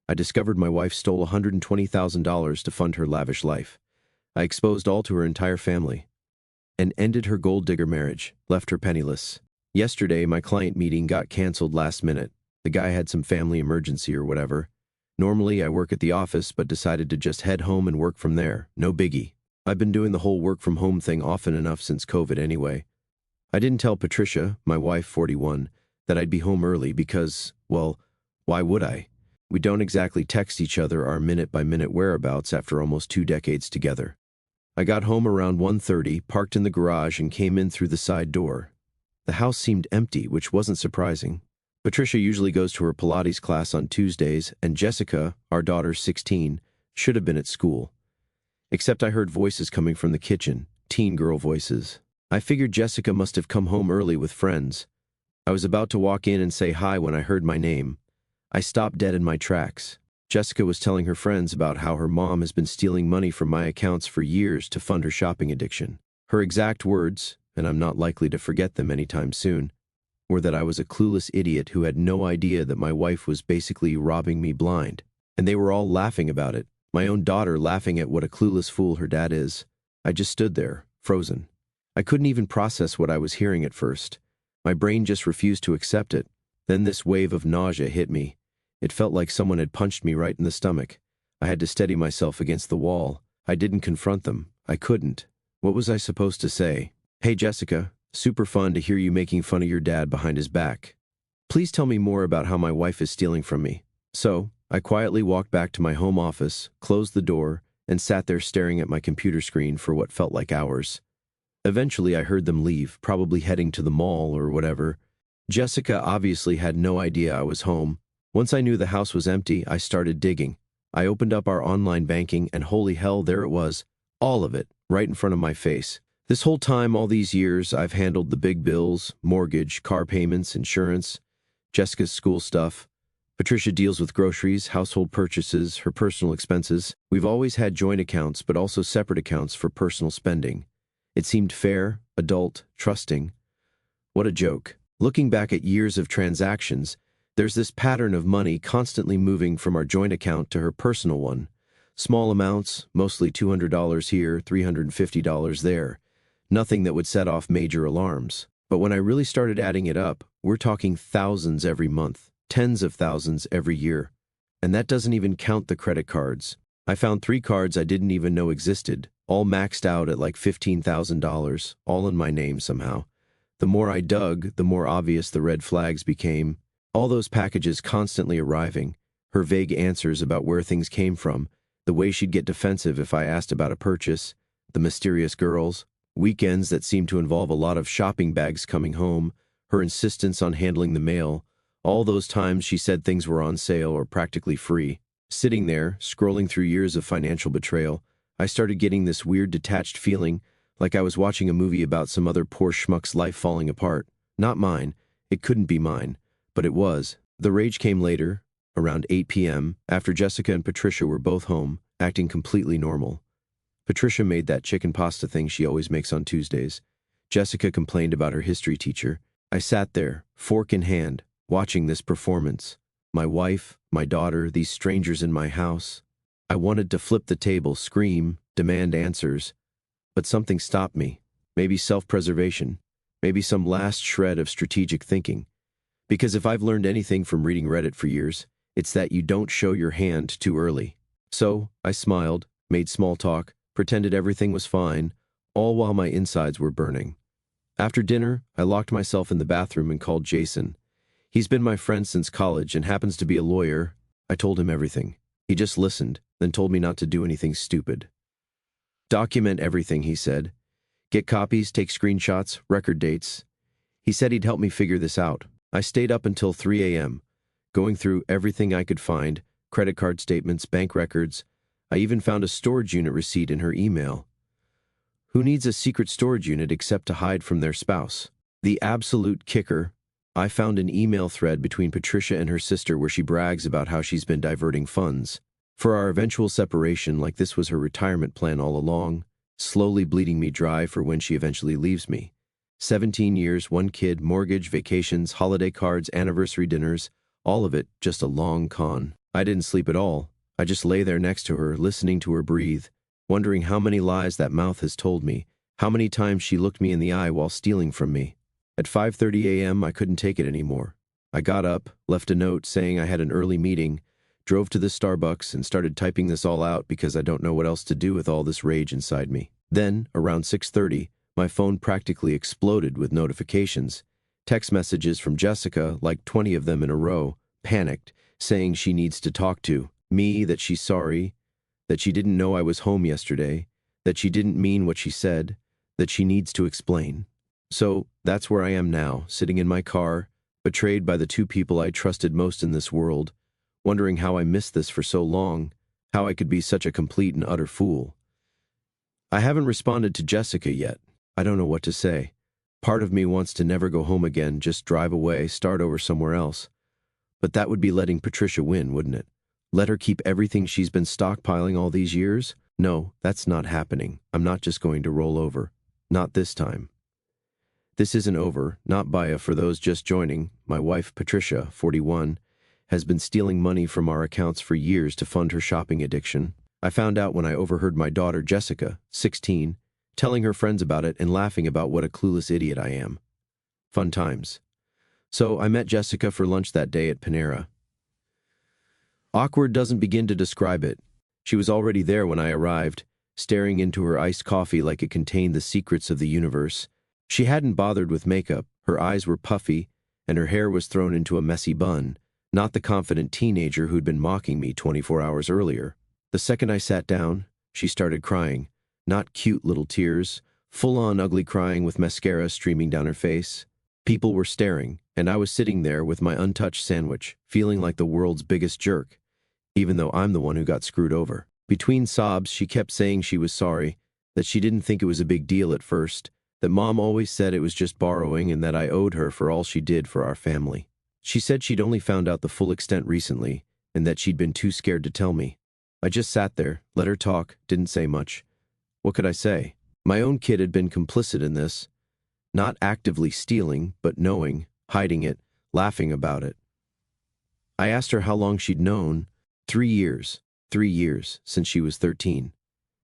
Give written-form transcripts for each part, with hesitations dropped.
I discovered my wife stole $120,000 to fund her lavish life. I exposed all to her entire family and ended her gold digger marriage, left her penniless. Yesterday, my client meeting got canceled last minute. The guy had some family emergency or whatever. Normally, I work at the office, but decided to just head home and work from there. No biggie. I've been doing the whole work from home thing often enough since COVID anyway. I didn't tell Patricia, my wife, 41, that I'd be home early because, well, why would I? We don't exactly text each other our minute-by-minute whereabouts after almost 2 decades together. I got home around 1:30, parked in the garage, and came in through the side door. The house seemed empty, which wasn't surprising. Patricia usually goes to her Pilates class on Tuesdays, and Jessica, our daughter 16, should have been at school. Except I heard voices coming from the kitchen, teen girl voices. I figured Jessica must have come home early with friends. I was about to walk in and say hi when I heard my name. I stopped dead in my tracks. Jessica was telling her friends about how her mom has been stealing money from my accounts for years to fund her shopping addiction. Her exact words, and I'm not likely to forget them anytime soon, were that I was a clueless idiot who had no idea that my wife was basically robbing me blind. And they were all laughing about it, my own daughter laughing at what a clueless fool her dad is. I just stood there, frozen. I couldn't even process what I was hearing at first. My brain just refused to accept it. Then this wave of nausea hit me. It felt like someone had punched me right in the stomach. I had to steady myself against the wall. I didn't confront them. I couldn't. What was I supposed to say? Hey Jessica, super fun to hear you making fun of your dad behind his back. Please tell me more about how my wife is stealing from me. So, I quietly walked back to my home office, closed the door, and sat there staring at my computer screen for what felt like hours. Eventually I heard them leave, probably heading to the mall or whatever. Jessica obviously had no idea I was home. Once I knew the house was empty, I started digging. I opened up our online banking and holy hell, there it was. All of it, right in front of my face. This whole time, all these years, I've handled the big bills, mortgage, car payments, insurance, Jessica's school stuff. Patricia deals with groceries, household purchases, her personal expenses. We've always had joint accounts, but also separate accounts for personal spending. It seemed fair, adult, trusting. What a joke. Looking back at years of transactions, there's this pattern of money constantly moving from our joint account to her personal one. Small amounts, mostly $200 here, $350 there. Nothing that would set off major alarms. But when I really started adding it up, we're talking thousands every month, tens of thousands every year. And that doesn't even count the credit cards. I found 3 cards I didn't even know existed, all maxed out at like $15,000, all in my name somehow. The more I dug, the more obvious the red flags became. All those packages constantly arriving, her vague answers about where things came from, the way she'd get defensive if I asked about a purchase, the mysterious girls, weekends that seemed to involve a lot of shopping bags coming home, her insistence on handling the mail, all those times she said things were on sale or practically free. Sitting there, scrolling through years of financial betrayal, I started getting this weird detached feeling, like I was watching a movie about some other poor schmuck's life falling apart. Not mine. It couldn't be mine. But it was. The rage came later, around 8 p.m., after Jessica and Patricia were both home, acting completely normal. Patricia made that chicken pasta thing she always makes on Tuesdays. Jessica complained about her history teacher. I sat there, fork in hand, watching this performance. My wife, my daughter, these strangers in my house. I wanted to flip the table, scream, demand answers. But something stopped me. Maybe self-preservation. Maybe some last shred of strategic thinking. Because if I've learned anything from reading Reddit for years, it's that you don't show your hand too early. So, I smiled, made small talk, pretended everything was fine, all while my insides were burning. After dinner, I locked myself in the bathroom and called Jason. He's been my friend since college and happens to be a lawyer. I told him everything. He just listened, then told me not to do anything stupid. Document everything, he said. Get copies, take screenshots, record dates. He said he'd help me figure this out. I stayed up until 3 a.m., going through everything I could find, credit card statements, bank records. I even found a storage unit receipt in her email. Who needs a secret storage unit except to hide from their spouse? The absolute kicker, I found an email thread between Patricia and her sister where she brags about how she's been diverting funds. For our eventual separation, like this was her retirement plan all along, slowly bleeding me dry for when she eventually leaves me. 17 years, 1 kid, mortgage, vacations, holiday cards, anniversary dinners, all of it just a long con. I didn't sleep at all. I just lay there next to her, listening to her breathe, wondering how many lies that mouth has told me, how many times she looked me in the eye while stealing from me. At 5:30 a.m., I couldn't take it anymore. I got up, left a note saying I had an early meeting, drove to the Starbucks, and started typing this all out because I don't know what else to do with all this rage inside me. Then, around 6:30, my phone practically exploded with notifications. Text messages from Jessica, like 20 of them in a row, panicked, saying she needs to talk to me, that she's sorry, that she didn't know I was home yesterday, that she didn't mean what she said, that she needs to explain. So, that's where I am now, sitting in my car, betrayed by the two people I trusted most in this world, wondering how I missed this for so long, how I could be such a complete and utter fool. I haven't responded to Jessica yet. I don't know what to say. Part of me wants to never go home again, just drive away, start over somewhere else. But that would be letting Patricia win, wouldn't it? Let her keep everything she's been stockpiling all these years? No, that's not happening. I'm not just going to roll over. Not this time. This isn't over, not by for those just joining. My wife, Patricia, 41, has been stealing money from our accounts for years to fund her shopping addiction. I found out when I overheard my daughter, Jessica, 16, telling her friends about it and laughing about what a clueless idiot I am. Fun times. So I met Jessica for lunch that day at Panera. Awkward doesn't begin to describe it. She was already there when I arrived, staring into her iced coffee like it contained the secrets of the universe. She hadn't bothered with makeup, her eyes were puffy, and her hair was thrown into a messy bun, not the confident teenager who'd been mocking me 24 hours earlier. The second I sat down, she started crying. Not cute little tears, full-on ugly crying with mascara streaming down her face. People were staring, and I was sitting there with my untouched sandwich, feeling like the world's biggest jerk, even though I'm the one who got screwed over. Between sobs, she kept saying she was sorry, that she didn't think it was a big deal at first, that Mom always said it was just borrowing and that I owed her for all she did for our family. She said she'd only found out the full extent recently, and that she'd been too scared to tell me. I just sat there, let her talk, didn't say much. What could I say? My own kid had been complicit in this, not actively stealing, but knowing, hiding it, laughing about it. I asked her how long she'd known. 3 years. 3 years, since she was 13.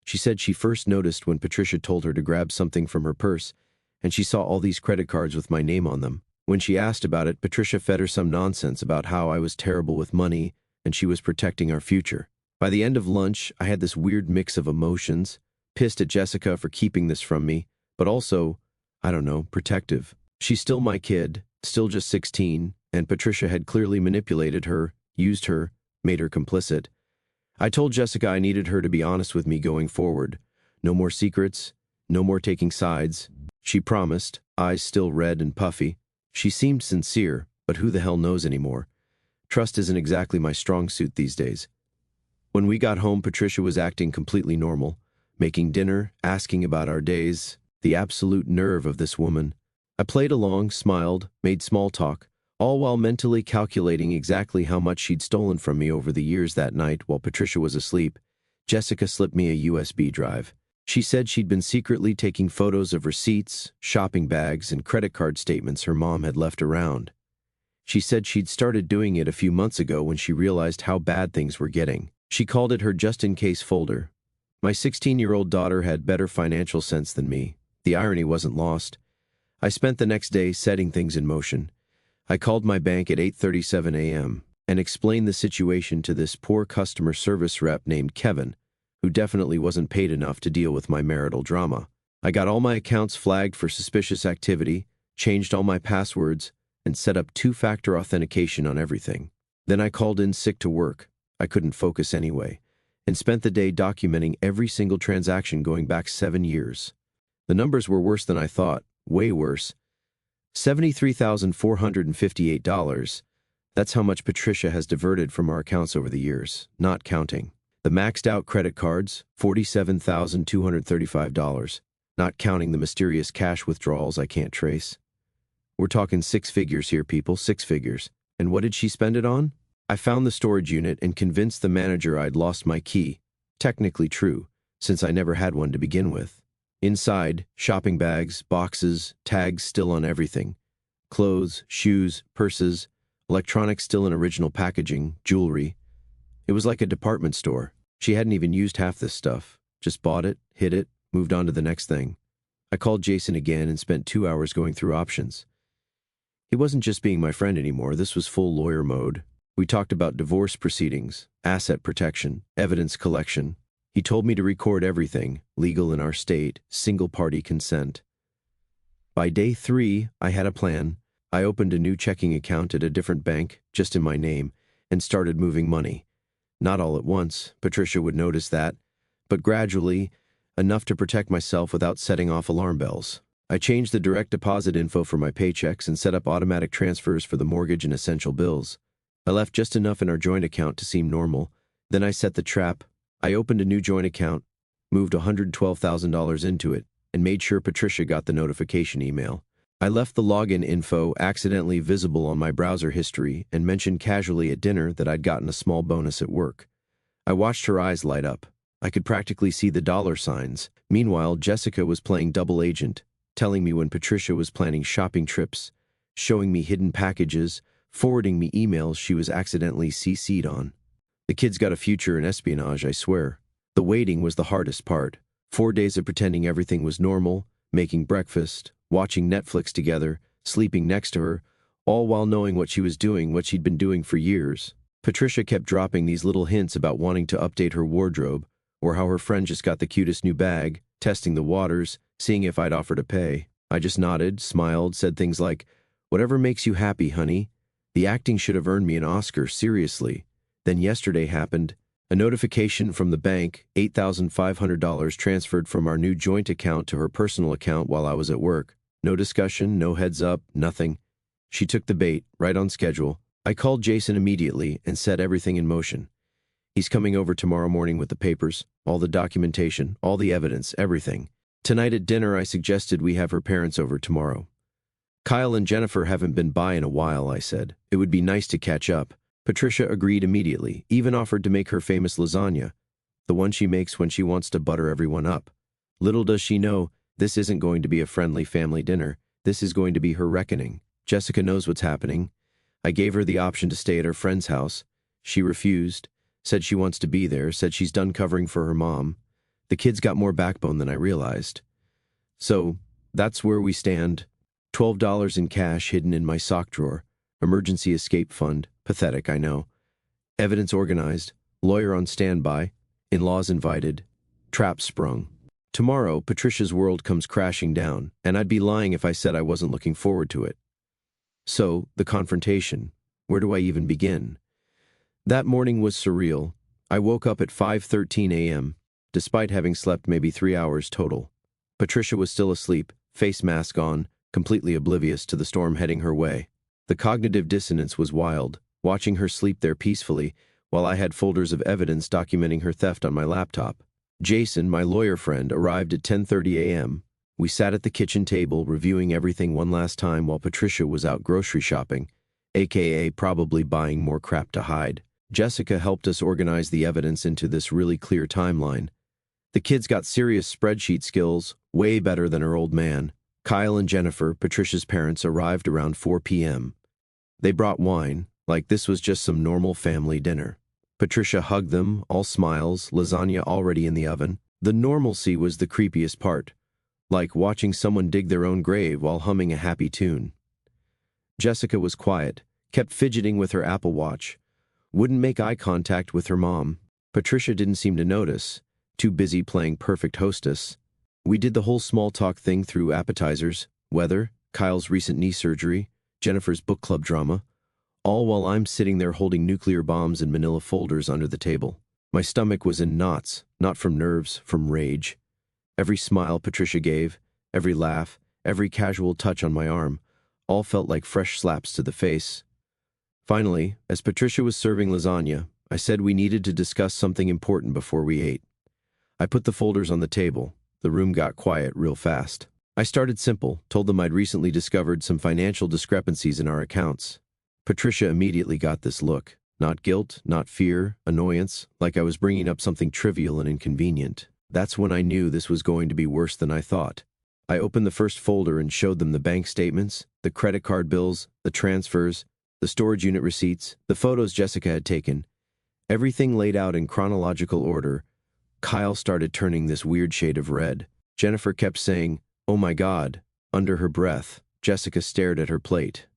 She said she first noticed when Patricia told her to grab something from her purse, and she saw all these credit cards with my name on them. When she asked about it, Patricia fed her some nonsense about how I was terrible with money and she was protecting our future. By the end of lunch, I had this weird mix of emotions, pissed at Jessica for keeping this from me, but also, I don't know, protective. She's still my kid, still just 16, and Patricia had clearly manipulated her, used her, made her complicit. I told Jessica I needed her to be honest with me going forward. No more secrets, no more taking sides. She promised, eyes still red and puffy. She seemed sincere, but who the hell knows anymore? Trust isn't exactly my strong suit these days. When we got home, Patricia was acting completely normal, making dinner, asking about our days. The absolute nerve of this woman. I played along, smiled, made small talk, all while mentally calculating exactly how much she'd stolen from me over the years. That night, while Patricia was asleep, Jessica slipped me a USB drive. She said she'd been secretly taking photos of receipts, shopping bags, and credit card statements her mom had left around. She said she'd started doing it a few months ago when she realized how bad things were getting. She called it her just-in-case folder. My 16-year-old daughter had better financial sense than me. The irony wasn't lost. I spent the next day setting things in motion. I called my bank at 8:37 a.m. and explained the situation to this poor customer service rep named Kevin, who definitely wasn't paid enough to deal with my marital drama. I got all my accounts flagged for suspicious activity, changed all my passwords, and set up two-factor authentication on everything. Then I called in sick to work. I couldn't focus anyway, and spent the day documenting every single transaction going back 7 years. The numbers were worse than I thought, way worse. $73,458. That's how much Patricia has diverted from our accounts over the years, not counting the maxed-out credit cards, $47,235, not counting the mysterious cash withdrawals I can't trace. We're talking 6 figures here, people, 6 figures. And what did she spend it on? I found the storage unit and convinced the manager I'd lost my key. Technically true, since I never had one to begin with. Inside, shopping bags, boxes, tags still on everything. Clothes, shoes, purses, electronics still in original packaging, jewelry. It was like a department store. She hadn't even used half this stuff. Just bought it, hid it, moved on to the next thing. I called Jason again and spent 2 hours going through options. He wasn't just being my friend anymore, this was full lawyer mode. We talked about divorce proceedings, asset protection, evidence collection. He told me to record everything, legal in our state, single-party consent. By day 3, I had a plan. I opened a new checking account at a different bank, just in my name, and started moving money. Not all at once, Patricia would notice that, but gradually, enough to protect myself without setting off alarm bells. I changed the direct deposit info for my paychecks and set up automatic transfers for the mortgage and essential bills. I left just enough in our joint account to seem normal. Then I set the trap. I opened a new joint account, moved $112,000 into it, and made sure Patricia got the notification email. I left the login info accidentally visible on my browser history and mentioned casually at dinner that I'd gotten a small bonus at work. I watched her eyes light up. I could practically see the dollar signs. Meanwhile, Jessica was playing double agent, telling me when Patricia was planning shopping trips, showing me hidden packages, forwarding me emails she was accidentally CC'd on. The kid's got a future in espionage, I swear. The waiting was the hardest part. 4 days of pretending everything was normal, making breakfast, watching Netflix together, sleeping next to her, all while knowing what she was doing, what she'd been doing for years. Patricia kept dropping these little hints about wanting to update her wardrobe, or how her friend just got the cutest new bag, testing the waters, seeing if I'd offer to pay. I just nodded, smiled, said things like, "Whatever makes you happy, honey." The acting should have earned me an Oscar, seriously. Then yesterday happened. A notification from the bank, $8,500 transferred from our new joint account to her personal account while I was at work. No discussion, no heads up, nothing. She took the bait, right on schedule. I called Jason immediately and set everything in motion. He's coming over tomorrow morning with the papers, all the documentation, all the evidence, everything. Tonight at dinner, I suggested we have her parents over tomorrow. Kyle and Jennifer haven't been by in a while, I said. It would be nice to catch up. Patricia agreed immediately, even offered to make her famous lasagna, the one she makes when she wants to butter everyone up. Little does she know, this isn't going to be a friendly family dinner. This is going to be her reckoning. Jessica knows what's happening. I gave her the option to stay at her friend's house. She refused, said she wants to be there, said she's done covering for her mom. The kid's got more backbone than I realized. So, that's where we stand. $12 in cash hidden in my sock drawer. Emergency escape fund. Pathetic, I know. Evidence organized. Lawyer on standby. In-laws invited. Trap sprung. Tomorrow, Patricia's world comes crashing down, and I'd be lying if I said I wasn't looking forward to it. So, the confrontation. Where do I even begin? That morning was surreal. I woke up at 5:13 a.m., despite having slept maybe 3 hours total. Patricia was still asleep, face mask on, completely oblivious to the storm heading her way. The cognitive dissonance was wild, watching her sleep there peacefully, while I had folders of evidence documenting her theft on my laptop. Jason, my lawyer friend, arrived at 10:30 a.m. We sat at the kitchen table, reviewing everything one last time while Patricia was out grocery shopping, aka probably buying more crap to hide. Jessica helped us organize the evidence into this really clear timeline. The kid's got serious spreadsheet skills, way better than her old man. Kyle and Jennifer, Patricia's parents, arrived around 4 p.m. They brought wine, like this was just some normal family dinner. Patricia hugged them, all smiles, lasagna already in the oven. The normalcy was the creepiest part, like watching someone dig their own grave while humming a happy tune. Jessica was quiet, kept fidgeting with her Apple Watch, wouldn't make eye contact with her mom. Patricia didn't seem to notice, too busy playing perfect hostess. We did the whole small talk thing through appetizers, weather, Kyle's recent knee surgery, Jennifer's book club drama, all while I'm sitting there holding nuclear bombs in manila folders under the table. My stomach was in knots, not from nerves, from rage. Every smile Patricia gave, every laugh, every casual touch on my arm, all felt like fresh slaps to the face. Finally, as Patricia was serving lasagna, I said we needed to discuss something important before we ate. I put the folders on the table. The room got quiet real fast. I started simple, told them I'd recently discovered some financial discrepancies in our accounts. Patricia immediately got this look. Not guilt, not fear, annoyance, like I was bringing up something trivial and inconvenient. That's when I knew this was going to be worse than I thought. I opened the first folder and showed them the bank statements, the credit card bills, the transfers, the storage unit receipts, the photos Jessica had taken, Everything laid out in chronological order. Kyle started turning this weird shade of red. Jennifer kept saying, "Oh my God," under her breath. Jessica stared at her plate.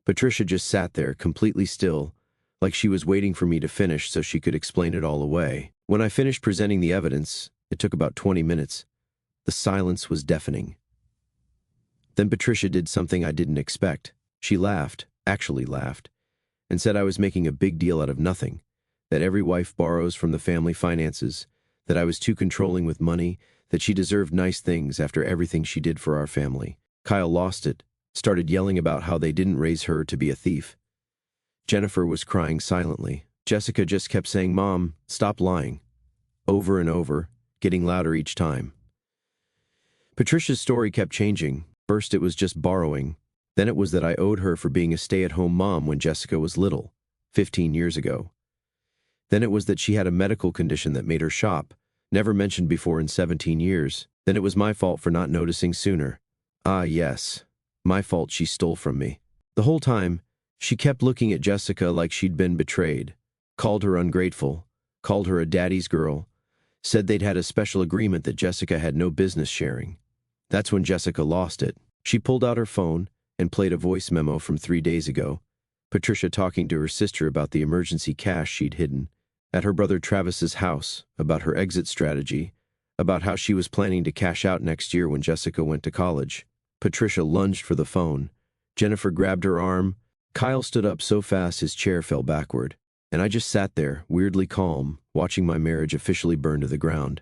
Patricia just sat there, completely still, like she was waiting for me to finish so she could explain it all away. When I finished presenting the evidence, it took about 20 minutes. The silence was deafening. Then Patricia did something I didn't expect. She laughed, actually laughed, and said I was making a big deal out of nothing, that every wife borrows from the family finances, that I was too controlling with money, that she deserved nice things after everything she did for our family. Kyle lost it, started yelling about how they didn't raise her to be a thief. Jennifer was crying silently. Jessica just kept saying, "Mom, stop lying," over and over, getting louder each time. Patricia's story kept changing. First it was just borrowing. Then it was that I owed her for being a stay-at-home mom when Jessica was little, 15 years ago. Then it was that she had a medical condition that made her shop, never mentioned before in 17 years. Then it was my fault for not noticing sooner. Ah, yes, my fault she stole from me. The whole time, she kept looking at Jessica like she'd been betrayed, called her ungrateful, called her a daddy's girl, said they'd had a special agreement that Jessica had no business sharing. That's when Jessica lost it. She pulled out her phone and played a voice memo from 3 days ago. Patricia talking to her sister about the emergency cash she'd hidden at her brother Travis's house, about her exit strategy, about how she was planning to cash out next year when Jessica went to college. Patricia lunged for the phone. Jennifer grabbed her arm. Kyle stood up so fast his chair fell backward, and I just sat there, weirdly calm, watching my marriage officially burn to the ground.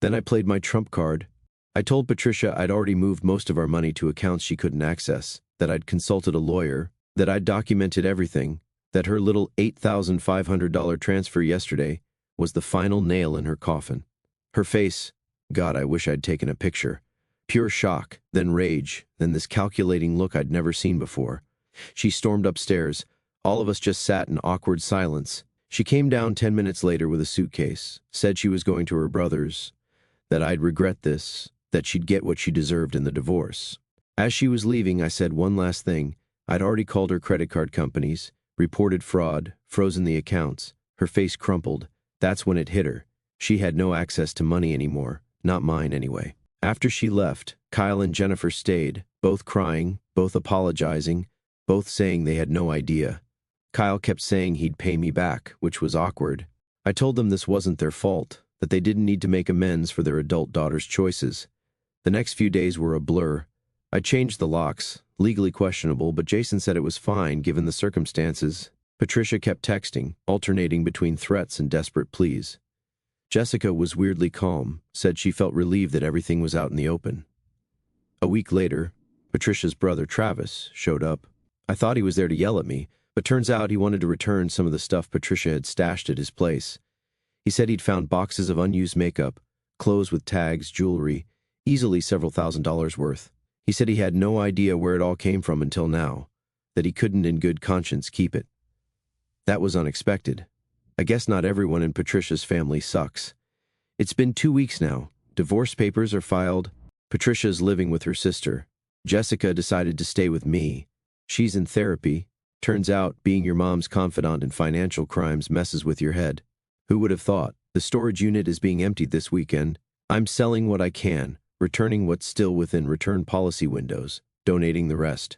Then I played my trump card. I told Patricia I'd already moved most of our money to accounts she couldn't access, that I'd consulted a lawyer, that I'd documented everything, that her little $8,500 transfer yesterday was the final nail in her coffin. Her face, God, I wish I'd taken a picture. Pure shock, then rage, then this calculating look I'd never seen before. She stormed upstairs. All of us just sat in awkward silence. She came down 10 minutes later with a suitcase, said she was going to her brother's, that I'd regret this, that she'd get what she deserved in the divorce. As she was leaving, I said one last thing. I'd already called her credit card companies, reported fraud, frozen the accounts. Her face crumpled. That's when it hit her. She had no access to money anymore, not mine anyway. After she left, Kyle and Jennifer stayed, both crying, both apologizing, both saying they had no idea. Kyle kept saying he'd pay me back, which was awkward. I told them this wasn't their fault, that they didn't need to make amends for their adult daughter's choices. The next few days were a blur. I changed the locks, legally questionable, but Jason said it was fine given the circumstances. Patricia kept texting, alternating between threats and desperate pleas. Jessica was weirdly calm, said she felt relieved that everything was out in the open. A week later, Patricia's brother Travis showed up. I thought he was there to yell at me, but turns out he wanted to return some of the stuff Patricia had stashed at his place. He said he'd found boxes of unused makeup, clothes with tags, jewelry, easily several $1,000s worth. He said he had no idea where it all came from until now, that he couldn't in good conscience keep it. That was unexpected. I guess not everyone in Patricia's family sucks. It's been 2 weeks now. Divorce papers are filed. Patricia's living with her sister. Jessica decided to stay with me. She's in therapy. Turns out, being your mom's confidant in financial crimes messes with your head. Who would have thought? The storage unit is being emptied this weekend. I'm selling what I can, returning what's still within return policy windows, donating the rest.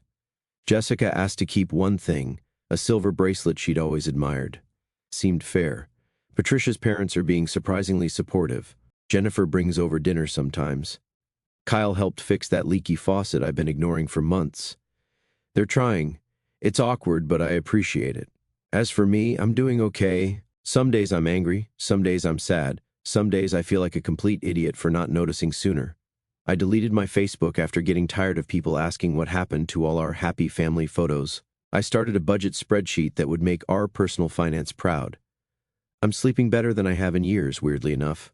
Jessica asked to keep one thing, a silver bracelet she'd always admired. Seemed fair. Patricia's parents are being surprisingly supportive. Jennifer brings over dinner sometimes. Kyle helped fix that leaky faucet I've been ignoring for months. They're trying. It's awkward, but I appreciate it. As for me, I'm doing okay. Some days I'm angry, some days I'm sad, some days I feel like a complete idiot for not noticing sooner. I deleted my Facebook after getting tired of people asking what happened to all our happy family photos. I started a budget spreadsheet that would make our personal finance proud. I'm sleeping better than I have in years, weirdly enough.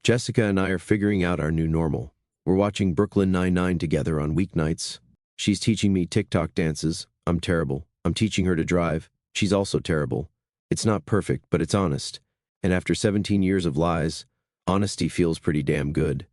Jessica and I are figuring out our new normal. We're watching Brooklyn Nine-Nine together on weeknights. She's teaching me TikTok dances. I'm terrible. I'm teaching her to drive. She's also terrible. It's not perfect, but it's honest. And after 17 years of lies, honesty feels pretty damn good.